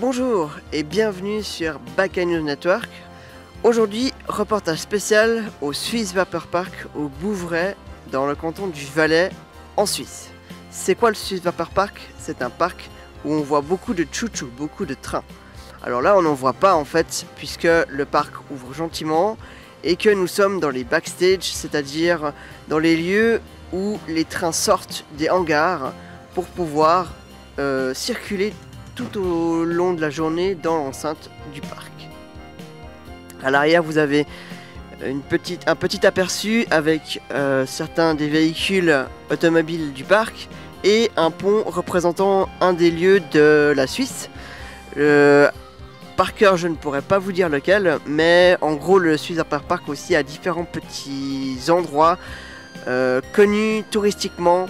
Bonjour et bienvenue sur Baka News Network. Aujourd'hui, reportage spécial au Swiss Vapor Park au Bouvray dans le canton du Valais en Suisse. C'est quoi le Swiss Vapor Park? C'est un parc où on voit beaucoup de chouchous, beaucoup de trains. Alors là on n'en voit pas en fait puisque le parc ouvre gentiment et que nous sommes dans les backstage, c'est-à-dire dans les lieux où les trains sortent des hangars pour pouvoir circuler tout au long de la journée dans l'enceinte du parc. À l'arrière vous avez un petit aperçu avec certains des véhicules automobiles du parc et un pont représentant un des lieux de la Suisse. Par cœur je ne pourrais pas vous dire lequel, mais en gros le Swiss Vapor Park aussi a différents petits endroits connus touristiquement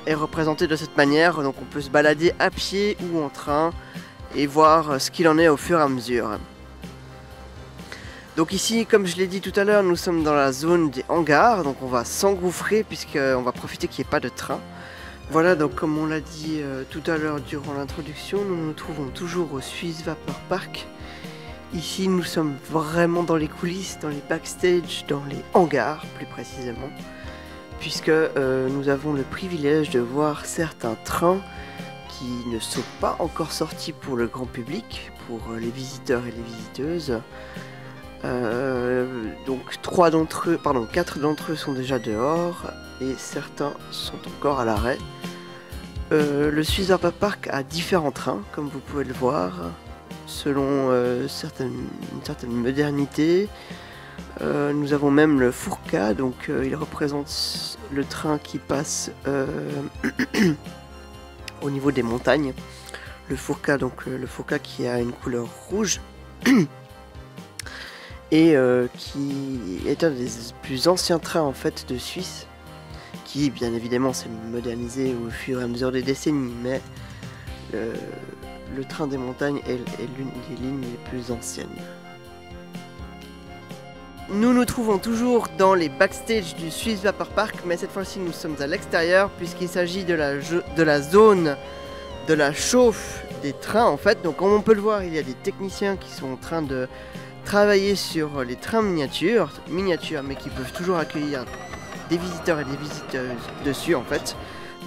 est représenté de cette manière, donc on peut se balader à pied ou en train et voir ce qu'il en est au fur et à mesure. Donc ici, comme je l'ai dit tout à l'heure, nous sommes dans la zone des hangars, donc on va s'engouffrer puisqu'on va profiter qu'il n'y ait pas de train. Voilà, donc comme on l'a dit tout à l'heure durant l'introduction, nous nous trouvons toujours au Swiss Vapor Park. Ici nous sommes vraiment dans les coulisses, dans les backstage, dans les hangars plus précisément, puisque nous avons le privilège de voir certains trains qui ne sont pas encore sortis pour le grand public, pour les visiteurs et les visiteuses. Donc 4 d'entre eux sont déjà dehors et certains sont encore à l'arrêt. Le Swiss Vapor Park a différents trains, comme vous pouvez le voir, selon une certaine modernité. Nous avons même le Furka, donc il représente le train qui passe au niveau des montagnes. Le Furka, donc le Furka qui a une couleur rouge et qui est un des plus anciens trains en fait de Suisse, qui bien évidemment s'est modernisé au fur et à mesure des décennies, mais le train des montagnes est l'une des lignes les plus anciennes. Nous nous trouvons toujours dans les backstage du Swiss Vapor Park, mais cette fois-ci nous sommes à l'extérieur puisqu'il s'agit de la zone de la chauffe des trains en fait. Donc comme on peut le voir, il y a des techniciens qui sont en train de travailler sur les trains miniatures mais qui peuvent toujours accueillir des visiteurs et des visiteuses dessus en fait.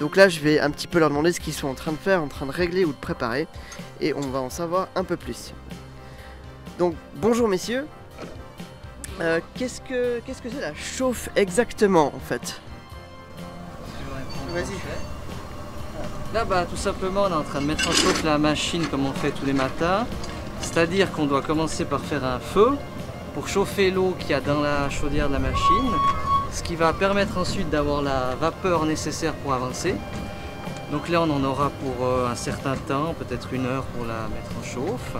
Donc là je vais un petit peu leur demander ce qu'ils sont en train de faire, en train de régler ou de préparer, et on va en savoir un peu plus. Donc bonjour messieurs. Qu'est-ce que c'est la chauffe exactement en fait? Vas-y. Là tout simplement on est en train de mettre en chauffe la machine comme on fait tous les matins. C'est-à-dire qu'on doit commencer par faire un feu pour chauffer l'eau qu'il y a dans la chaudière de la machine, ce qui va permettre ensuite d'avoir la vapeur nécessaire pour avancer. Donc là on en aura pour un certain temps, peut-être 1 heure pour la mettre en chauffe.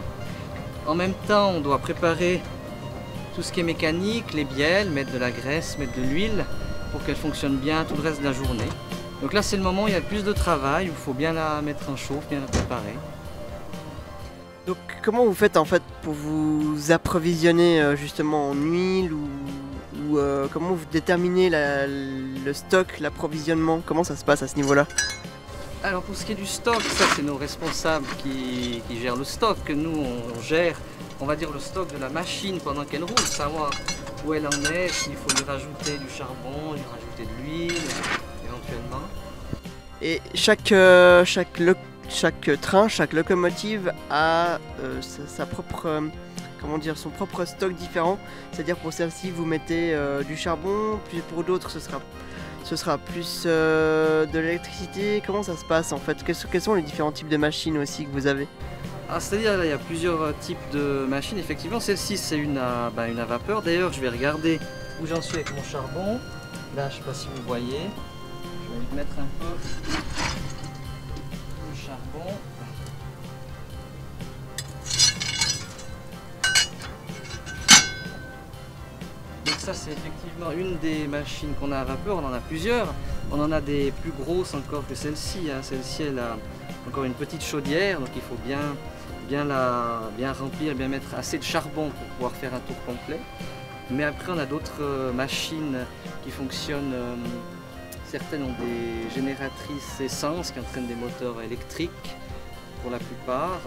En même temps on doit préparer tout ce qui est mécanique, les bielles, mettre de la graisse, mettre de l'huile pour qu'elle fonctionne bien tout le reste de la journée. Donc là c'est le moment où il y a le plus de travail, où il faut bien la mettre en chauffe, bien la préparer. Donc comment vous faites en fait pour vous approvisionner justement en huile ou comment vous déterminez le stock, l'approvisionnement? Comment ça se passe à ce niveau-là? Alors pour ce qui est du stock, ça c'est nos responsables qui gèrent le stock, que nous on gère, on va dire le stock de la machine pendant qu'elle roule, savoir où elle en est, s'il faut lui rajouter du charbon, lui rajouter de l'huile éventuellement. Et chaque train, chaque locomotive a sa propre, son propre stock différent. C'est-à-dire pour celle-ci vous mettez du charbon, puis pour d'autres ce sera plus de l'électricité. Comment ça se passe en fait? Quels sont les différents types de machines aussi que vous avez? C'est-à-dire il y a plusieurs types de machines. Effectivement celle-ci c'est une à vapeur. D'ailleurs je vais regarder où j'en suis avec mon charbon. Là je ne sais pas si vous voyez. Je vais lui mettre un peu de charbon. Donc ça c'est effectivement une des machines qu'on a à vapeur. On en a plusieurs. On en a des plus grosses encore que celle-ci. Celle-ci elle a encore une petite chaudière, donc il faut bien remplir, bien mettre assez de charbon pour pouvoir faire un tour complet. Mais après on a d'autres machines qui fonctionnent, certaines ont des génératrices essence qui entraînent des moteurs électriques pour la plupart.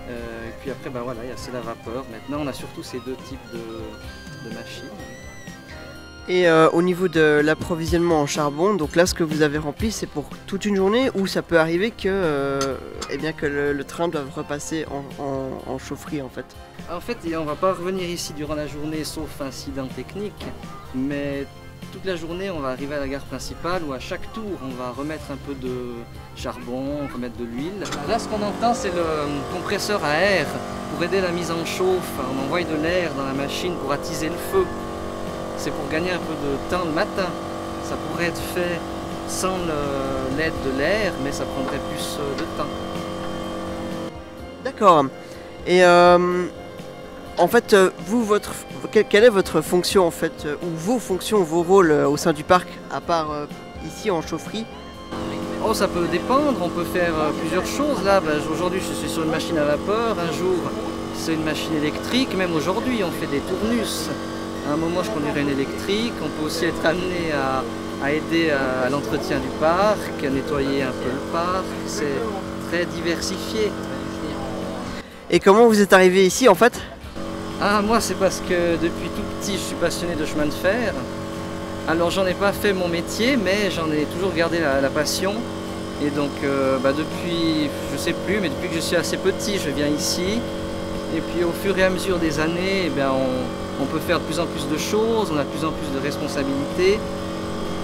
Et puis après, bah voilà, c'est la vapeur. Maintenant, on a surtout ces deux types de machines. Et au niveau de l'approvisionnement en charbon, donc là ce que vous avez rempli c'est pour toute une journée ou ça peut arriver que, eh bien, que le train doive repasser en chaufferie en fait? En fait, on ne va pas revenir ici durant la journée sauf incident technique, mais toute la journée on va arriver à la gare principale où à chaque tour on va remettre un peu de charbon, remettre de l'huile. Là ce qu'on entend c'est le compresseur à air pour aider la mise en chauffe. On envoie de l'air dans la machine pour attiser le feu. C'est pour gagner un peu de temps le matin. Ça pourrait être fait sans l'aide de l'air, mais ça prendrait plus de temps. D'accord. Et en fait, vous, quelle est votre fonction en fait, ou vos fonctions, vos rôles au sein du parc, à part ici en chaufferie? Oh, ça peut dépendre, on peut faire plusieurs choses. Là, aujourd'hui je suis sur une machine à vapeur, un jour c'est une machine électrique, même aujourd'hui on fait des tournus. À un moment, je conduirai une électrique. On peut aussi être amené à aider à l'entretien du parc, à nettoyer un peu le parc. C'est très diversifié. Et comment vous êtes arrivé ici en fait? Ah, moi, c'est parce que depuis tout petit, je suis passionné de chemin de fer. Alors, j'en ai pas fait mon métier, mais j'en ai toujours gardé la passion. Et donc, depuis, je sais plus, mais depuis que je suis assez petit, je viens ici. Et puis, au fur et à mesure des années, eh bien, on peut faire de plus en plus de choses, on a de plus en plus de responsabilités.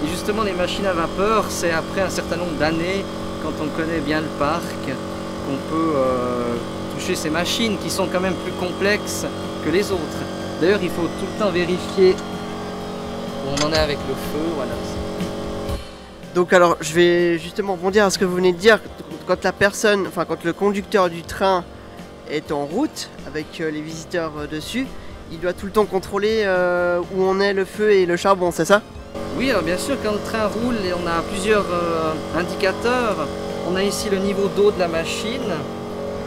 Et justement, les machines à vapeur, c'est après un certain nombre d'années, quand on connaît bien le parc, qu'on peut toucher ces machines qui sont quand même plus complexes que les autres. D'ailleurs, il faut tout le temps vérifier où on en est avec le feu. Voilà. Donc alors, je vais justement rebondir à ce que vous venez de dire. Quand quand le conducteur du train est en route avec les visiteurs dessus, il doit tout le temps contrôler où en est le feu et le charbon, c'est ça? Oui, alors bien sûr, quand le train roule, on a plusieurs indicateurs. On a ici le niveau d'eau de la machine,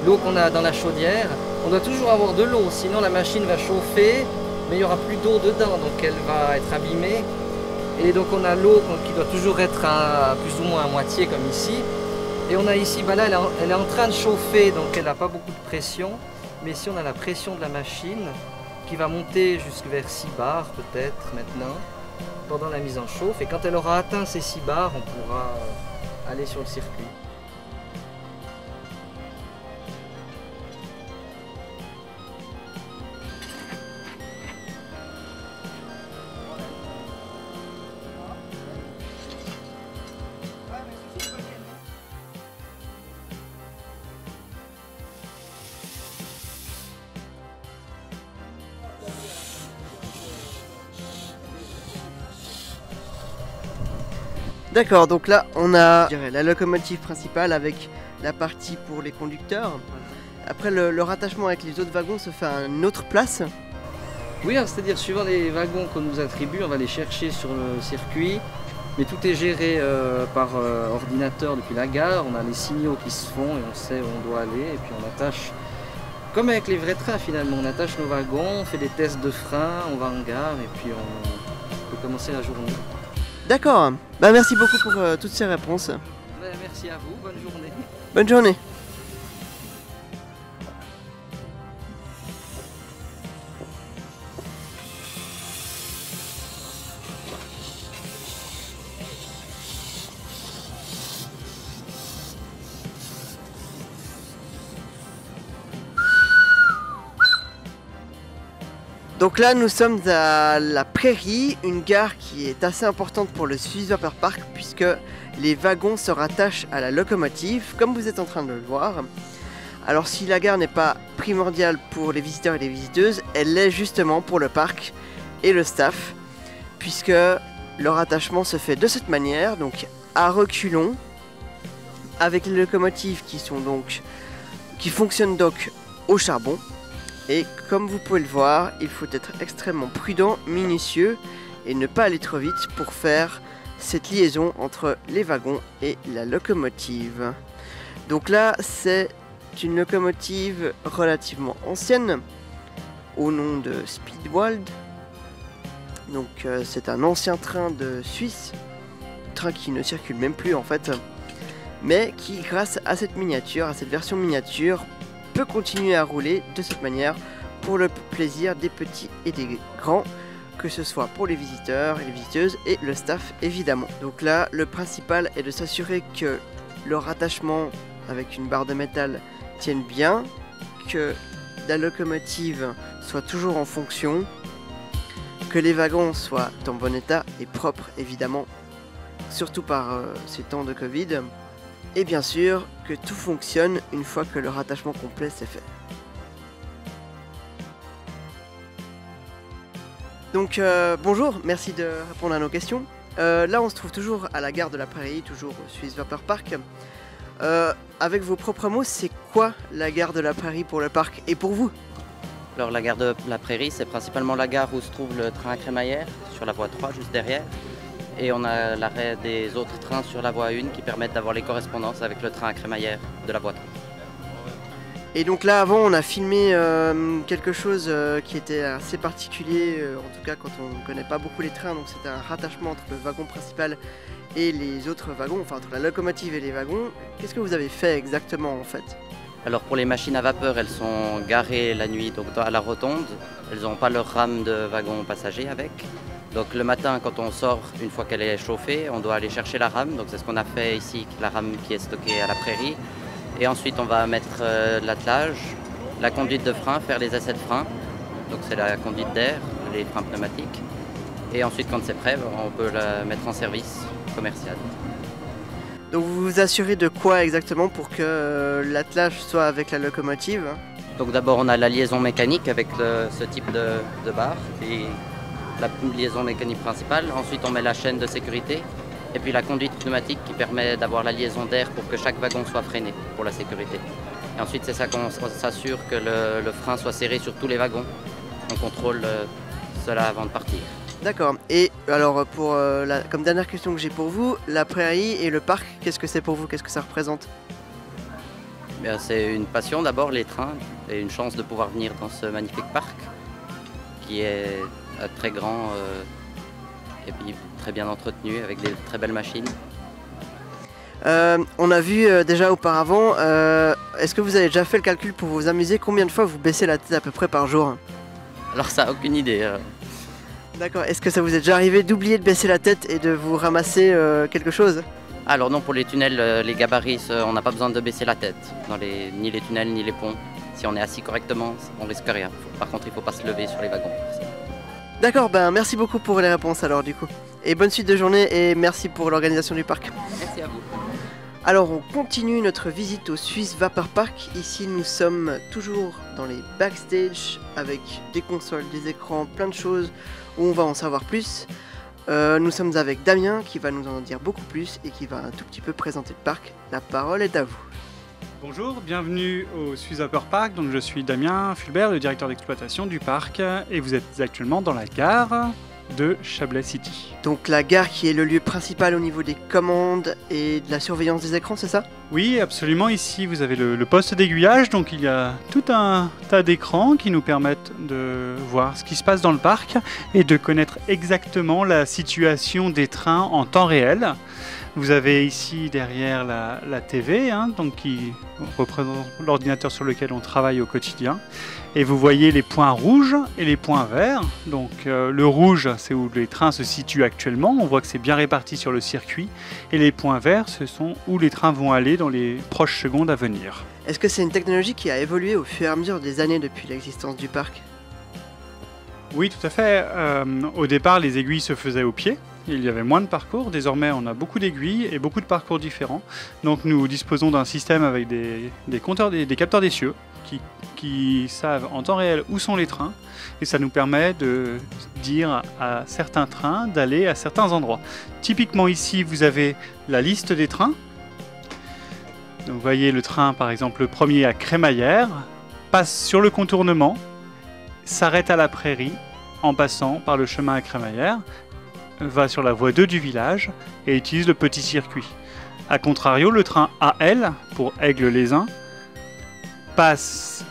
l'eau qu'on a dans la chaudière. On doit toujours avoir de l'eau, sinon la machine va chauffer, mais il n'y aura plus d'eau dedans, donc elle va être abîmée. Et donc on a l'eau qui doit toujours être à plus ou moins à moitié, comme ici. Et on a ici, là, elle est en train de chauffer, donc elle n'a pas beaucoup de pression. Mais ici, on a la pression de la machine qui va monter jusque vers 6 bars peut-être maintenant pendant la mise en chauffe, et quand elle aura atteint ces 6 bars, on pourra aller sur le circuit. D'accord, donc là on a la locomotive principale avec la partie pour les conducteurs. Après le rattachement avec les autres wagons se fait à une autre place. Oui, c'est-à-dire suivant les wagons qu'on nous attribue, on va les chercher sur le circuit. Mais tout est géré par ordinateur depuis la gare. On a les signaux qui se font et on sait où on doit aller. Et puis on attache, comme avec les vrais trains finalement, on attache nos wagons, on fait des tests de frein, on va en gare et puis on peut commencer la journée. D'accord, merci beaucoup pour toutes ces réponses. Merci à vous, bonne journée. Bonne journée. Donc là nous sommes à la Prairie, une gare qui est assez importante pour le Swiss Vapor Park puisque les wagons se rattachent à la locomotive comme vous êtes en train de le voir. Alors si la gare n'est pas primordiale pour les visiteurs et les visiteuses, elle l'est justement pour le parc et le staff puisque le rattachement se fait de cette manière, donc à reculons, avec les locomotives qui fonctionnent donc au charbon. Et comme vous pouvez le voir, il faut être extrêmement prudent, minutieux et ne pas aller trop vite pour faire cette liaison entre les wagons et la locomotive. Donc là, c'est une locomotive relativement ancienne au nom de Speedwald. Donc c'est un ancien train de Suisse, train qui ne circule même plus en fait, mais qui grâce à cette miniature, à cette version miniature, peut continuer à rouler de cette manière pour le plaisir des petits et des grands, que ce soit pour les visiteurs et les visiteuses et le staff évidemment. Donc là, le principal est de s'assurer que le rattachement avec une barre de métal tienne bien, que la locomotive soit toujours en fonction, que les wagons soient en bon état et propres évidemment, surtout par ces temps de Covid, et bien sûr que tout fonctionne une fois que le rattachement complet s'est fait. Donc bonjour, merci de répondre à nos questions. Là on se trouve toujours à la gare de la Prairie, toujours au Swiss Vapor Park. Avec vos propres mots, c'est quoi la gare de la Prairie pour le parc et pour vous? Alors la gare de la Prairie, c'est principalement la gare où se trouve le train à crémaillère, sur la voie 3 juste derrière. Et on a l'arrêt des autres trains sur la voie 1 qui permettent d'avoir les correspondances avec le train à crémaillère de la voie 3. Et donc là avant on a filmé quelque chose qui était assez particulier, en tout cas quand on ne connaît pas beaucoup les trains, donc c'était un rattachement entre le wagon principal et les autres wagons, enfin entre la locomotive et les wagons. Qu'est-ce que vous avez fait exactement en fait? Alors pour les machines à vapeur, elles sont garées la nuit donc à la rotonde, elles n'ont pas leur rame de wagon passager avec. Donc le matin quand on sort, une fois qu'elle est chauffée, on doit aller chercher la rame, donc c'est ce qu'on a fait ici, la rame qui est stockée à la Prairie. Et ensuite on va mettre l'attelage, la conduite de frein, faire les essais de frein, donc c'est la conduite d'air, les freins pneumatiques. Et ensuite quand c'est prêt, on peut la mettre en service commercial. Donc vous vous assurez de quoi exactement pour que l'attelage soit avec la locomotive? Donc d'abord on a la liaison mécanique avec ce type de barre, et la liaison mécanique principale. Ensuite on met la chaîne de sécurité. Et puis la conduite pneumatique qui permet d'avoir la liaison d'air pour que chaque wagon soit freiné pour la sécurité. Et ensuite c'est ça qu'on s'assure que le frein soit serré sur tous les wagons. On contrôle cela avant de partir. D'accord. Et alors comme dernière question que j'ai pour vous, la Prairie et le parc, qu'est-ce que c'est pour vous? Qu'est-ce que ça représente? C'est une passion d'abord, les trains, et une chance de pouvoir venir dans ce magnifique parc qui est très grand et puis très bien entretenu avec des très belles machines. On a vu déjà auparavant, est-ce que vous avez déjà fait le calcul pour vous amuser? Combien de fois vous baissez la tête à peu près par jour? Alors ça, aucune idée. D'accord, est-ce que ça vous est déjà arrivé d'oublier de baisser la tête et de vous ramasser quelque chose? Alors non, pour les tunnels, les gabarits, on n'a pas besoin de baisser la tête, ni les tunnels ni les ponts. Si on est assis correctement, on risque rien. Par contre, il ne faut pas se lever sur les wagons. D'accord, ben merci beaucoup pour les réponses alors du coup. Et bonne suite de journée et merci pour l'organisation du parc. Merci à vous. Alors on continue notre visite au Swiss Vapor Park. Ici nous sommes toujours dans les backstage avec des consoles, des écrans, plein de choses où on va en savoir plus. Nous sommes avec Damien qui va nous en dire beaucoup plus et qui va un tout petit peu présenter le parc. La parole est à vous. Bonjour, bienvenue au Swiss Vapor Park. Donc je suis Damien Fulbert, le directeur d'exploitation du parc, et vous êtes actuellement dans la gare de Chablais City. Donc la gare qui est le lieu principal au niveau des commandes et de la surveillance des écrans, c'est ça? Oui, absolument. Ici, vous avez le poste d'aiguillage. Donc il y a tout un tas d'écrans qui nous permettent de voir ce qui se passe dans le parc et de connaître exactement la situation des trains en temps réel. Vous avez ici derrière la TV, donc qui représente l'ordinateur sur lequel on travaille au quotidien. Et vous voyez les points rouges et les points verts. Donc le rouge, c'est où les trains se situent actuellement. On voit que c'est bien réparti sur le circuit. Et les points verts, ce sont où les trains vont aller dans les proches secondes à venir. Est-ce que c'est une technologie qui a évolué au fur et à mesure des années depuis l'existence du parc? Oui, tout à fait. Au départ, les aiguilles se faisaient au pied. Il y avait moins de parcours. Désormais, on a beaucoup d'aiguilles et beaucoup de parcours différents. Donc, nous disposons d'un système avec des capteurs d'essieux qui savent en temps réel où sont les trains. Et ça nous permet de dire à certains trains d'aller à certains endroits. Typiquement, ici, vous avez la liste des trains. Donc, vous voyez le train, par exemple, le premier à Crémaillère, passe sur le contournement, s'arrête à la Prairie en passant par le chemin à Crémaillère, va sur la voie 2 du village et utilise le petit circuit. A contrario, le train AL, pour Aigle-les-Uns, passe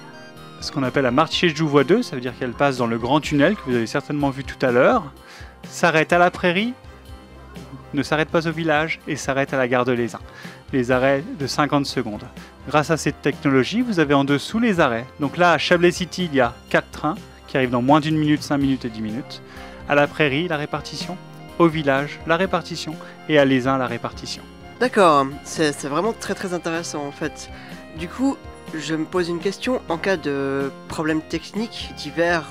ce qu'on appelle la Martiéjou voie 2, ça veut dire qu'elle passe dans le grand tunnel que vous avez certainement vu tout à l'heure, s'arrête à la Prairie, ne s'arrête pas au village et s'arrête à la gare de Les Uns. Les arrêts de 50 secondes. Grâce à cette technologie, vous avez en dessous les arrêts. Donc là, à Chablais City, il y a 4 trains qui arrivent dans moins d'1 minute, 5 minutes et 10 minutes. À la Prairie, la répartition. Au village, la répartition. Et à Lézin, la répartition. D'accord, c'est vraiment très intéressant en fait. Du coup, je me pose une question, en cas de problèmes techniques divers,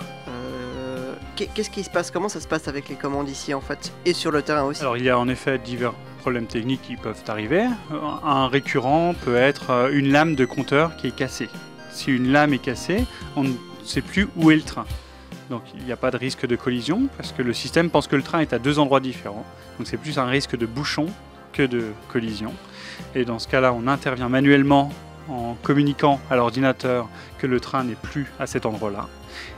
qu'est-ce qui se passe? Comment ça se passe avec les commandes ici en fait? Et sur le terrain aussi? Alors il y a en effet divers problèmes techniques qui peuvent arriver. Un récurrent peut être une lame de compteur qui est cassée. Si une lame est cassée, on ne sait plus où est le train. Donc il n'y a pas de risque de collision parce que le système pense que le train est à 2 endroits différents. Donc c'est plus un risque de bouchon que de collision. Et dans ce cas-là, on intervient manuellement en communiquant à l'ordinateur que le train n'est plus à cet endroit-là.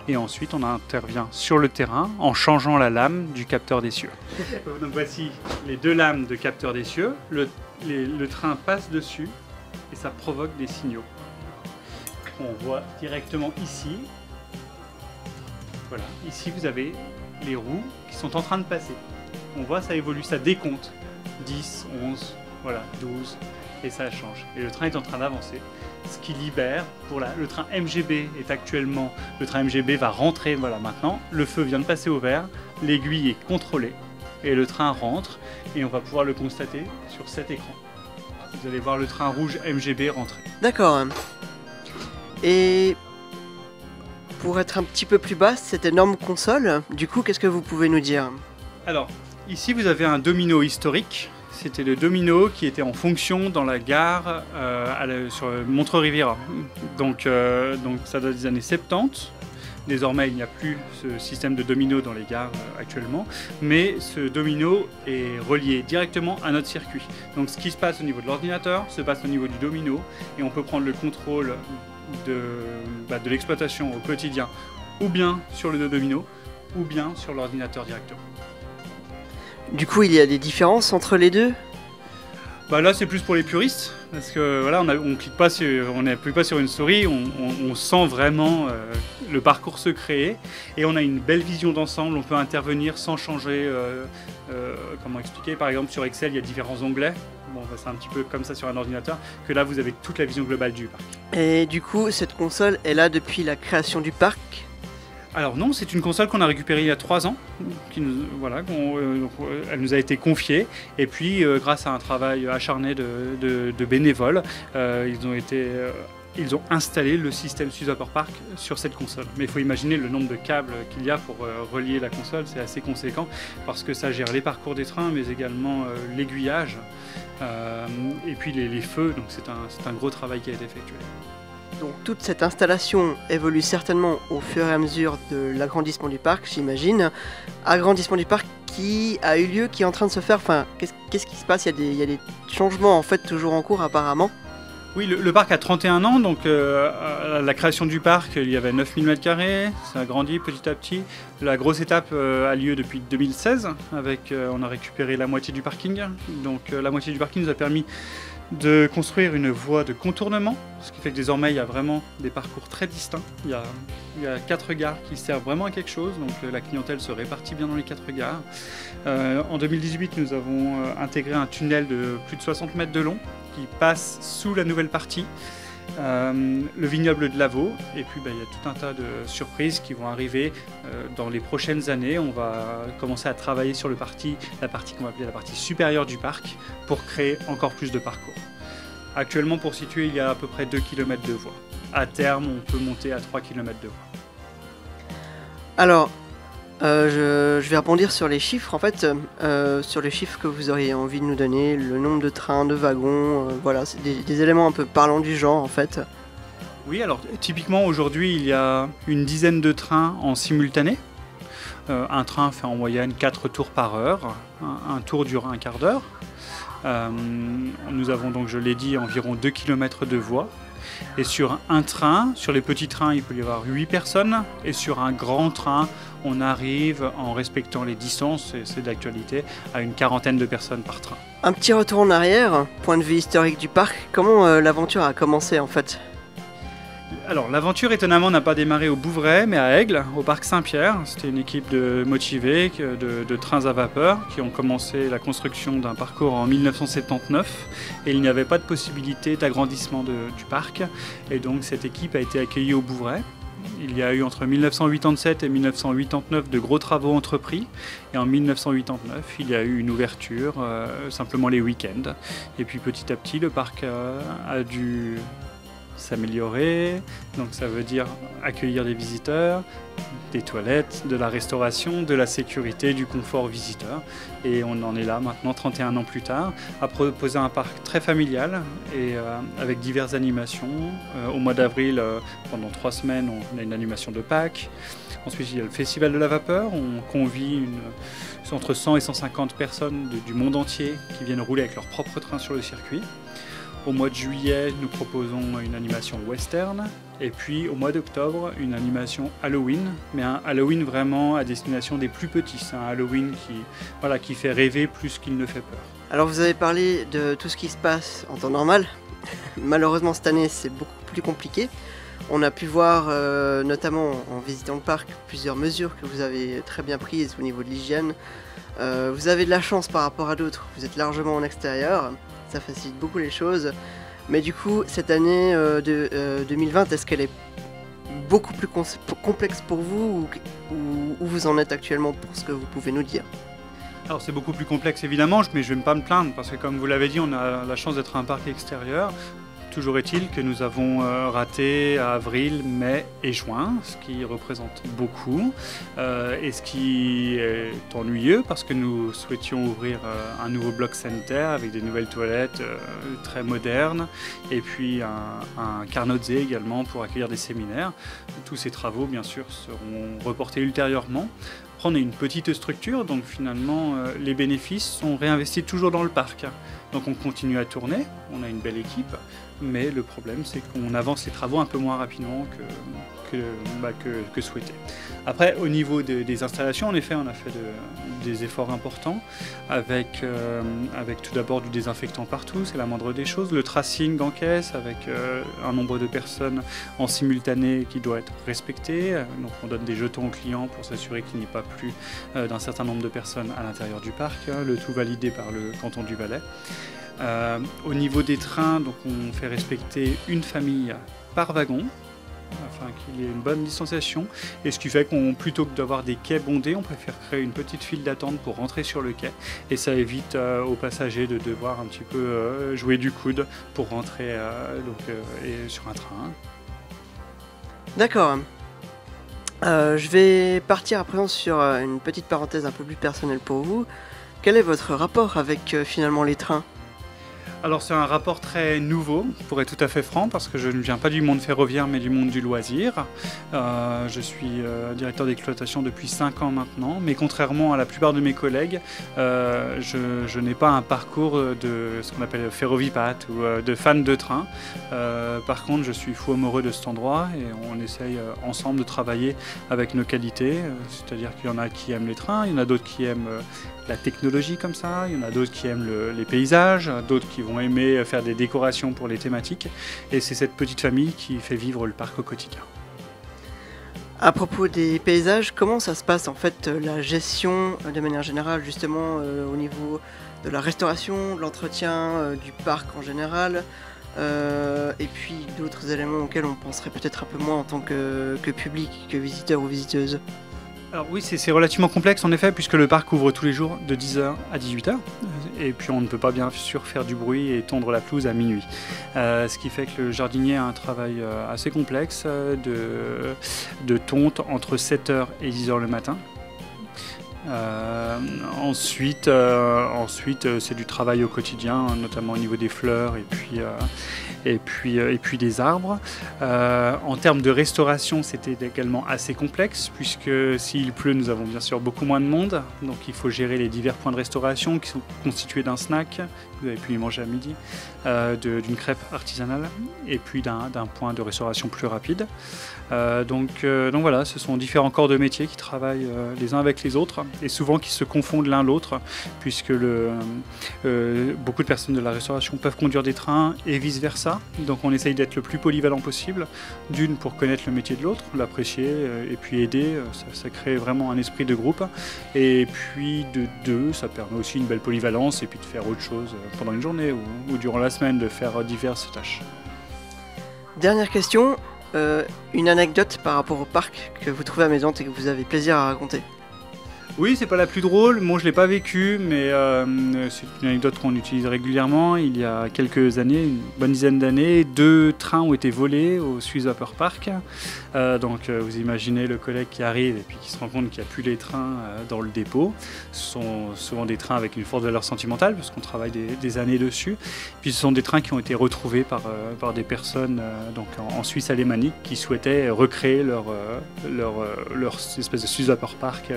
Et ensuite, on intervient sur le terrain en changeant la lame du capteur d'essieu. Donc voici les 2 lames de capteur d'essieu. Le train passe dessus et ça provoque des signaux. On voit directement ici. Voilà, ici vous avez les roues qui sont en train de passer. On voit ça évolue, ça décompte. 10, 11, voilà, 12. Et ça change. Et le train est en train d'avancer, ce qui libère pour le train MGB est actuellement, le train MGB va rentrer, voilà maintenant, le feu vient de passer au vert, l'aiguille est contrôlée et le train rentre et on va pouvoir le constater sur cet écran. Vous allez voir le train rouge MGB rentrer. D'accord. Et pour être un petit peu plus basse, cette énorme console, du coup, qu'est-ce que vous pouvez nous dire? Alors, ici vous avez un domino historique. C'était le domino qui était en fonction dans la gare sur Montreux-Riviera. Donc ça date des années 70. Désormais, il n'y a plus ce système de domino dans les gares actuellement. Mais ce domino est relié directement à notre circuit. Donc ce qui se passe au niveau de l'ordinateur se passe au niveau du domino. Et on peut prendre le contrôle de l'exploitation au quotidien ou bien sur le domino ou bien sur l'ordinateur directement. Du coup, il y a des différences entre les deux? Bah là, c'est plus pour les puristes, parce que voilà, on clique pas on n'appuie pas sur une souris, on sent vraiment le parcours se créer, et on a une belle vision d'ensemble. On peut intervenir sans changer. Comment expliquer? Par exemple, sur Excel, il y a différents onglets. Bon, c'est un petit peu comme ça sur un ordinateur, que là, vous avez toute la vision globale du parc. Et du coup, cette console est là depuis la création du parc? Alors non, c'est une console qu'on a récupérée il y a 3 ans, elle nous a été confiée, et puis grâce à un travail acharné de bénévoles, ils ont installé le système Swiss Vapor Park sur cette console. Mais il faut imaginer le nombre de câbles qu'il y a pour relier la console, c'est assez conséquent, parce que ça gère les parcours des trains, mais également l'aiguillage, et puis les feux, donc c'est un gros travail qui a été effectué. Donc toute cette installation évolue certainement au fur et à mesure de l'agrandissement du parc, j'imagine. Agrandissement du parc qui a eu lieu, qui est en train de se faire. Enfin, qu'est-ce qui se passe? Il y a des changements en fait toujours en cours apparemment. Oui, le parc a 31 ans, donc à la création du parc, il y avait 9000 m², ça a grandi petit à petit. La grosse étape a lieu depuis 2016, on a récupéré la moitié du parking. Donc la moitié du parking nous a permis de construire une voie de contournement, ce qui fait que désormais il y a vraiment des parcours très distincts. Il y a 4 gares qui servent vraiment à quelque chose, donc la clientèle se répartit bien dans les 4 gares. En 2018, nous avons intégré un tunnel de plus de 60 mètres de long qui passe sous la nouvelle partie, le vignoble de Lavaux, et puis il y a tout un tas de surprises qui vont arriver dans les prochaines années. On va commencer à travailler sur la partie qu'on va appeler la partie supérieure du parc pour créer encore plus de parcours. Actuellement, pour situer, il y a à peu près 2 km de voies. À terme, on peut monter à 3 km de voies. Alors, je vais rebondir sur les chiffres, en fait, sur les chiffres que vous auriez envie de nous donner, le nombre de trains, de wagons, voilà, c'est des éléments un peu parlants du genre, en fait. Oui, alors typiquement aujourd'hui, il y a une dizaine de trains en simultané. Un train fait en moyenne 4 tours par heure, un tour dure un quart d'heure. Nous avons donc, je l'ai dit, environ 2 km de voies. Et sur un train, sur les petits trains, il peut y avoir 8 personnes. Et sur un grand train, on arrive, en respectant les distances, et c'est d'actualité, à une 40aine de personnes par train. Un petit retour en arrière, point de vue historique du parc, comment l'aventure a commencé en fait? Alors l'aventure étonnamment n'a pas démarré au Bouvray mais à Aigle, au parc Saint-Pierre. C'était une équipe de motivés de trains à vapeur qui ont commencé la construction d'un parcours en 1979 et il n'y avait pas de possibilité d'agrandissement du parc et donc cette équipe a été accueillie au Bouvray. Il y a eu entre 1987 et 1989 de gros travaux entrepris et en 1989 il y a eu une ouverture simplement les week-ends et puis petit à petit le parc a dû s'améliorer, donc ça veut dire accueillir des visiteurs, des toilettes, de la restauration, de la sécurité, du confort aux visiteurs. Et on en est là maintenant, 31 ans plus tard, à proposer un parc très familial et avec diverses animations. Au mois d'avril, pendant 3 semaines, on a une animation de Pâques. Ensuite, il y a le Festival de la Vapeur. On convie entre 100 et 150 personnes du monde entier qui viennent rouler avec leur propre train sur le circuit. Au mois de juillet, nous proposons une animation western. Et puis au mois d'octobre, une animation Halloween, mais un Halloween vraiment à destination des plus petits. C'est un Halloween qui fait rêver plus qu'il ne fait peur. Alors vous avez parlé de tout ce qui se passe en temps normal. Malheureusement cette année c'est beaucoup plus compliqué. On a pu voir notamment en visitant le parc plusieurs mesures que vous avez très bien prises au niveau de l'hygiène. Vous avez de la chance par rapport à d'autres, vous êtes largement en extérieur. Ça facilite beaucoup les choses. Mais du coup, cette année 2020, est-ce qu'elle est beaucoup plus complexe pour vous ou où vous en êtes actuellement pour ce que vous pouvez nous dire? Alors c'est beaucoup plus complexe évidemment, mais je ne vais pas me plaindre parce que comme vous l'avez dit, on a la chance d'être un parc extérieur. Toujours est-il que nous avons raté avril, mai et juin, ce qui représente beaucoup et ce qui est ennuyeux parce que nous souhaitions ouvrir un nouveau bloc sanitaire avec des nouvelles toilettes très modernes et puis un Carnotze également pour accueillir des séminaires. Tous ces travaux bien sûr seront reportés ultérieurement. Après, on est une petite structure, donc finalement les bénéfices sont réinvestis toujours dans le parc. Donc on continue à tourner, on a une belle équipe, mais le problème c'est qu'on avance les travaux un peu moins rapidement que souhaité. Après, au niveau des installations, en effet, on a fait des efforts importants avec tout d'abord du désinfectant partout, c'est la moindre des choses, le tracing en caisse avec un nombre de personnes en simultané qui doit être respecté. Donc on donne des jetons aux clients pour s'assurer qu'il n'y ait pas plus d'un certain nombre de personnes à l'intérieur du parc, le tout validé par le canton du Valais. Au niveau des trains, donc on fait respecter une famille par wagon, afin qu'il y ait une bonne distanciation. Et ce qui fait qu'on, plutôt que d'avoir des quais bondés, on préfère créer une petite file d'attente pour rentrer sur le quai. Et ça évite aux passagers de devoir un petit peu jouer du coude pour rentrer sur un train. D'accord. Je vais partir à présent sur une petite parenthèse un peu plus personnelle pour vous. Quel est votre rapport avec finalement les trains ? Alors c'est un rapport très nouveau, pour être tout à fait franc, parce que je ne viens pas du monde ferroviaire mais du monde du loisir. Je suis directeur d'exploitation depuis 5 ans maintenant, mais contrairement à la plupart de mes collègues, je n'ai pas un parcours de ce qu'on appelle ferrovipate ou de fan de train. Par contre, je suis fou amoureux de cet endroit et on essaye ensemble de travailler avec nos qualités, c'est-à-dire qu'il y en a qui aiment les trains, il y en a d'autres qui aiment la technologie comme ça, il y en a d'autres qui aiment les paysages, d'autres qui vont aimer faire des décorations pour les thématiques. Et c'est cette petite famille qui fait vivre le parc au quotidien. À propos des paysages, comment ça se passe en fait la gestion de manière générale justement au niveau de la restauration, de l'entretien du parc en général et puis d'autres éléments auxquels on penserait peut-être un peu moins en tant que public, que visiteur ou visiteuse? Alors oui, c'est relativement complexe en effet, puisque le parc ouvre tous les jours de 10h à 18h. Et puis on ne peut pas bien sûr faire du bruit et tondre la pelouse à minuit. Ce qui fait que le jardinier a un travail assez complexe de tonte entre 7h et 10h le matin. Ensuite c'est du travail au quotidien, notamment au niveau des fleurs et puis des arbres. En termes de restauration, c'était également assez complexe, puisque s'il pleut, nous avons bien sûr beaucoup moins de monde, donc il faut gérer les divers points de restauration qui sont constitués d'un snack, vous avez pu y manger à midi, d'une crêpe artisanale et puis d'un point de restauration plus rapide. Donc voilà, ce sont différents corps de métier qui travaillent les uns avec les autres et souvent qui se confondent l'un l'autre puisque beaucoup de personnes de la restauration peuvent conduire des trains et vice-versa. Donc on essaye d'être le plus polyvalent possible, d'une pour connaître le métier de l'autre, l'apprécier et puis aider, ça crée vraiment un esprit de groupe. Et puis de deux, ça permet aussi une belle polyvalence et puis de faire autre chose pendant une journée ou durant la semaine, de faire diverses tâches. Dernière question, une anecdote par rapport au parc que vous trouvez amusante et que vous avez plaisir à raconter. Oui, c'est pas la plus drôle, moi je l'ai pas vécu, mais c'est une anecdote qu'on utilise régulièrement. Il y a quelques années, une bonne dizaine d'années, 2 trains ont été volés au Swiss Vapor Park. Donc vous imaginez le collègue qui arrive et puis qui se rend compte qu'il n'y a plus les trains dans le dépôt. Ce sont souvent des trains avec une forte valeur sentimentale parce qu'on travaille des années dessus. Puis ce sont des trains qui ont été retrouvés par des personnes donc en Suisse alémanique qui souhaitaient recréer leur espèce de Swiss Vapor Park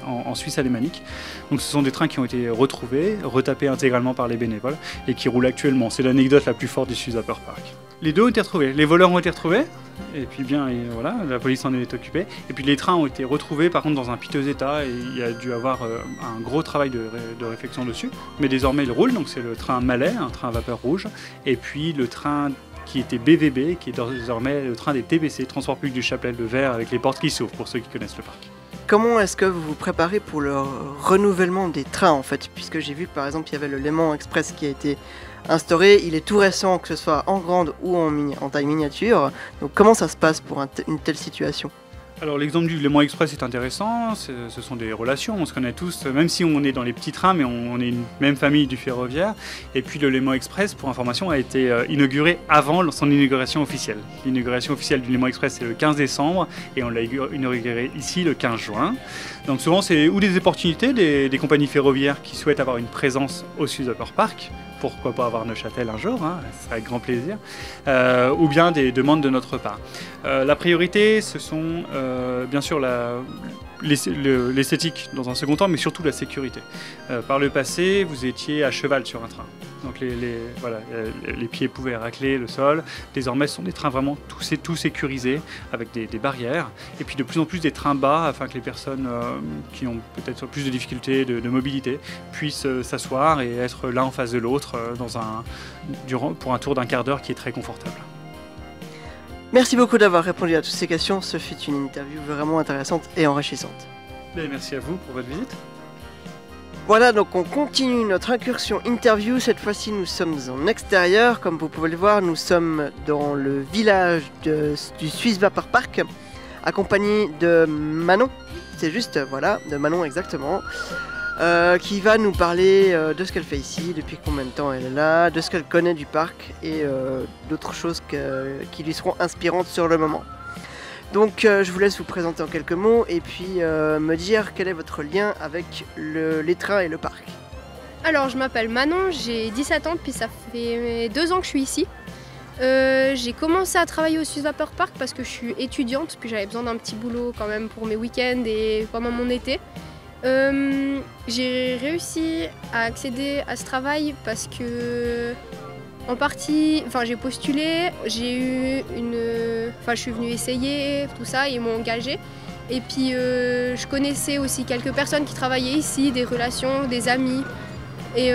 en Suisse alémanique. Donc ce sont des trains qui ont été retrouvés, retapés intégralement par les bénévoles et qui roulent actuellement. C'est l'anecdote la plus forte du Swiss Vapor Park. Les 2 ont été retrouvés, les voleurs ont été retrouvés, et puis bien, et voilà, la police en est occupée. Et puis les trains ont été retrouvés par contre dans un piteux état et il y a dû avoir un gros travail de réflexion dessus. Mais désormais il roule, donc c'est le train Malais, un train à vapeur rouge, et puis le train qui était BVB, qui est désormais le train des TBC, Transport public du Chablais, le vert avec les portes qui s'ouvrent pour ceux qui connaissent le parc. Comment est-ce que vous vous préparez pour le renouvellement des trains en fait? Puisque j'ai vu que par exemple il y avait le Léman Express qui a été instauré, il est tout récent, que ce soit en grande ou en taille miniature. Donc comment ça se passe pour une telle situation? Alors l'exemple du Léman Express est intéressant, ce sont des relations, on se connaît tous, même si on est dans les petits trains, mais on est une même famille du ferroviaire. Et puis le Léman Express, pour information, a été inauguré avant son inauguration officielle. L'inauguration officielle du Léman Express c'est le 15 décembre et on l'a inauguré ici le 15 juin. Donc souvent c'est ou des opportunités des compagnies ferroviaires qui souhaitent avoir une présence au Swiss Vapor Park, pourquoi pas avoir Neuchâtel un jour, hein, ce serait avec grand plaisir, ou bien des demandes de notre part. La priorité, ce sont bien sûr l'esthétique dans un second temps, mais surtout la sécurité. Par le passé, vous étiez à cheval sur un train. Donc les pieds pouvaient racler le sol. Désormais, ce sont des trains vraiment tout sécurisés avec des barrières. Et puis de plus en plus des trains bas afin que les personnes qui ont peut-être plus de difficultés de mobilité puissent s'asseoir et être l'un en face de l'autre pour un tour d'un quart d'heure qui est très confortable. Merci beaucoup d'avoir répondu à toutes ces questions. Ce fut une interview vraiment intéressante et enrichissante. Et merci à vous pour votre visite. Voilà, donc on continue notre incursion interview. Cette fois-ci, nous sommes en extérieur. Comme vous pouvez le voir, nous sommes dans le village du Swiss Vapor Park, accompagné de Manon. C'est juste, voilà, de Manon exactement. Qui va nous parler de ce qu'elle fait ici, depuis combien de temps elle est là, de ce qu'elle connaît du parc et d'autres choses qui lui seront inspirantes sur le moment. Donc je vous laisse vous présenter en quelques mots et puis me dire quel est votre lien avec les trains et le parc. Alors je m'appelle Manon, j'ai 17 ans puis ça fait 2 ans que je suis ici. J'ai commencé à travailler au Swiss Vapor Park parce que je suis étudiante puis j'avais besoin d'un petit boulot quand même pour mes week-ends et pendant mon été. J'ai réussi à accéder à ce travail parce que en partie, j'ai postulé, je suis venue essayer tout ça, ils m'ont engagée. Et puis je connaissais aussi quelques personnes qui travaillaient ici, des relations, des amis. Et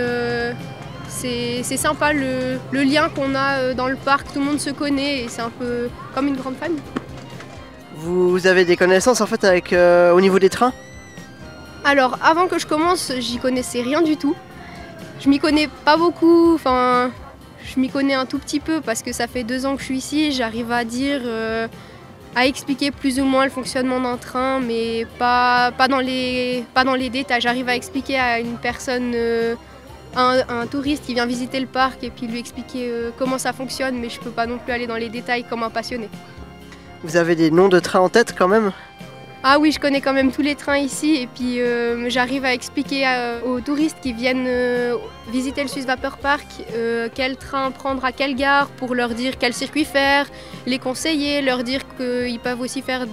c'est sympa le lien qu'on a dans le parc, tout le monde se connaît et c'est un peu comme une grande famille. Vous avez des connaissances en fait au niveau des trains ? Alors avant que je commence, j'y connaissais rien du tout. Je m'y connais pas beaucoup, je m'y connais un tout petit peu parce que ça fait 2 ans que je suis ici, j'arrive à dire, à expliquer plus ou moins le fonctionnement d'un train, mais pas dans les détails. J'arrive à expliquer à une personne, un touriste qui vient visiter le parc et puis lui expliquer comment ça fonctionne, mais je peux pas non plus aller dans les détails comme un passionné. Vous avez des noms de trains en tête quand même ? Ah oui, je connais quand même tous les trains ici et puis j'arrive à expliquer aux touristes qui viennent visiter le Swiss Vapor Park quel train prendre à quelle gare pour leur dire quel circuit faire, les conseiller, leur dire qu'ils peuvent aussi faire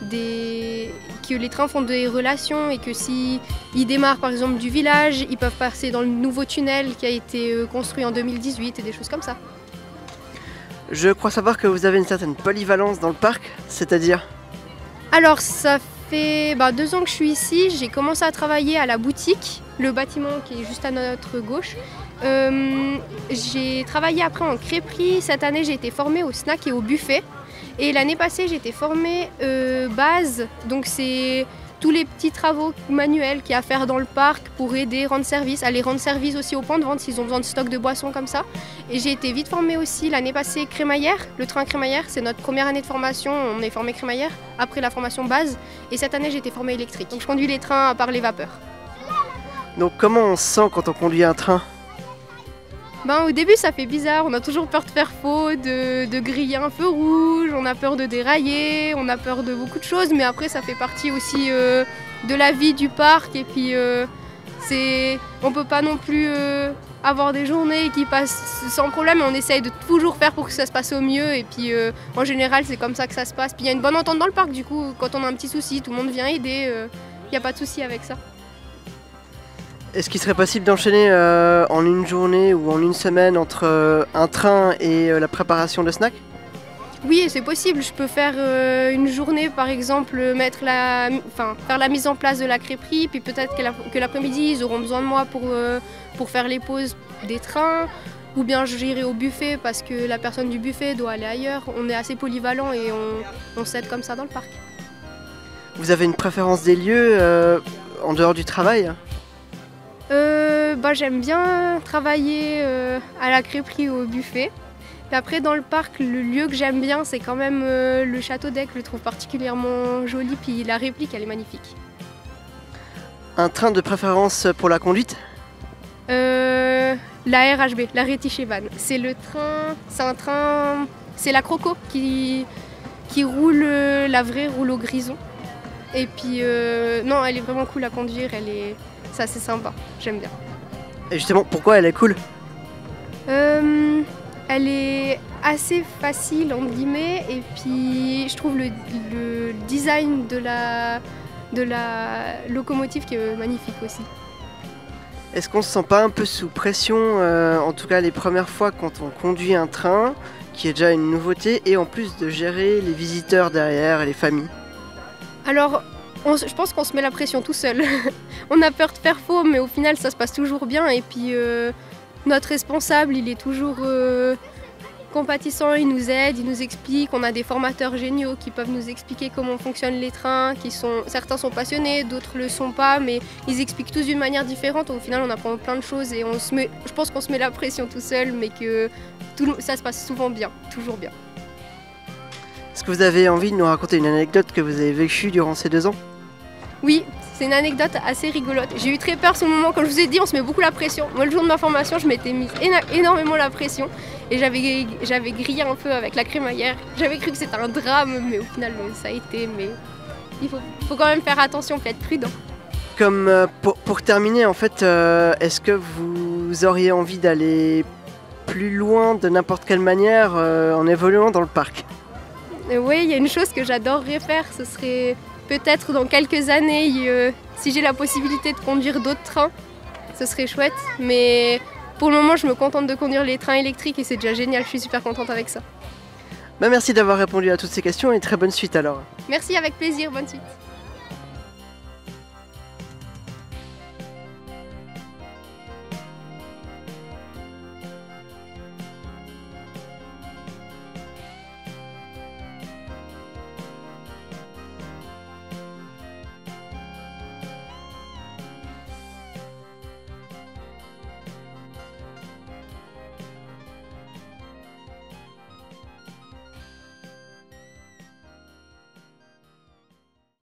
que les trains font des relations et que s'ils démarrent par exemple du village, ils peuvent passer dans le nouveau tunnel qui a été construit en 2018 et des choses comme ça. Je crois savoir que vous avez une certaine polyvalence dans le parc, c'est-à-dire? Alors ça fait 2 ans que je suis ici, j'ai commencé à travailler à la boutique, le bâtiment qui est juste à notre gauche. J'ai travaillé après en crêperie, cette année j'ai été formée au snack et au buffet. Et l'année passée j'ai été formée base, donc c'est tous les petits travaux manuels qu'il y a à faire dans le parc pour aider, rendre service, aller rendre service aussi aux points de vente s'ils ont besoin de stock de boissons comme ça. Et j'ai été vite formée aussi l'année passée crémaillère, le train crémaillère, c'est notre première année de formation, on est formé crémaillère après la formation base. Et cette année j'ai été formée électrique, donc je conduis les trains par les vapeurs. Donc comment on se sent quand on conduit un train? Au début ça fait bizarre, on a toujours peur de faire faux, de griller un feu rouge, on a peur de dérailler, on a peur de beaucoup de choses, mais après ça fait partie aussi de la vie du parc et puis on peut pas non plus avoir des journées qui passent sans problème, on essaye de toujours faire pour que ça se passe au mieux et puis en général c'est comme ça que ça se passe. Puis il y a une bonne entente dans le parc, du coup quand on a un petit souci tout le monde vient aider, il n'y a pas de souci avec ça. Est-ce qu'il serait possible d'enchaîner en une journée ou en une semaine entre un train et la préparation de snack? Oui, c'est possible. Je peux faire une journée, par exemple, faire la mise en place de la crêperie, puis peut-être que l'après-midi, ils auront besoin de moi pour faire les pauses des trains, ou bien j'irai au buffet parce que la personne du buffet doit aller ailleurs. On est assez polyvalent et on s'aide comme ça dans le parc. Vous avez une préférence des lieux en dehors du travail? J'aime bien travailler à la crêperie ou au buffet. Et après dans le parc, le lieu que j'aime bien c'est quand même le château d'Aix, je le trouve particulièrement joli, puis la réplique elle est magnifique. Un train de préférence pour la conduite? La RHB, la Réti-Chevannes. C'est c'est la Croco qui roule, la vraie roule au grison. Et puis non, elle est vraiment cool à conduire, c'est assez sympa, j'aime bien. Et justement, pourquoi elle est cool? Elle est assez facile entre guillemets et puis je trouve le design de la locomotive qui est magnifique aussi. Est-ce qu'on se sent pas un peu sous pression, en tout cas les premières fois quand on conduit un train, qui est déjà une nouveauté, et en plus de gérer les visiteurs derrière et les familles? Alors, je pense qu'on se met la pression tout seul. On a peur de faire faux, mais au final, ça se passe toujours bien. Et puis, notre responsable, il est toujours compatissant, il nous aide, il nous explique. On a des formateurs géniaux qui peuvent nous expliquer comment fonctionnent les trains. Certains sont passionnés, d'autres le sont pas, mais ils expliquent tous d'une manière différente. Au final, on apprend plein de choses et je pense qu'on se met la pression tout seul, mais que ça se passe souvent bien, toujours bien. Est-ce que vous avez envie de nous raconter une anecdote que vous avez vécue durant ces 2 ans? Oui, c'est une anecdote assez rigolote. J'ai eu très peur sur le moment, comme je vous ai dit, on se met beaucoup la pression. Moi, le jour de ma formation, je m'étais mise énormément la pression et j'avais grillé un peu avec la crémaillère. J'avais cru que c'était un drame, mais au final, ça a été. Mais il faut quand même faire attention et être prudent. Comme pour terminer, en fait, est-ce que vous auriez envie d'aller plus loin de n'importe quelle manière en évoluant dans le parc? Oui, il y a une chose que j'adorerais faire, ce serait peut-être dans quelques années, si j'ai la possibilité de conduire d'autres trains, ce serait chouette. Mais pour le moment, je me contente de conduire les trains électriques et c'est déjà génial, je suis super contente avec ça. Merci d'avoir répondu à toutes ces questions et très bonne suite alors. Merci, avec plaisir, bonne suite.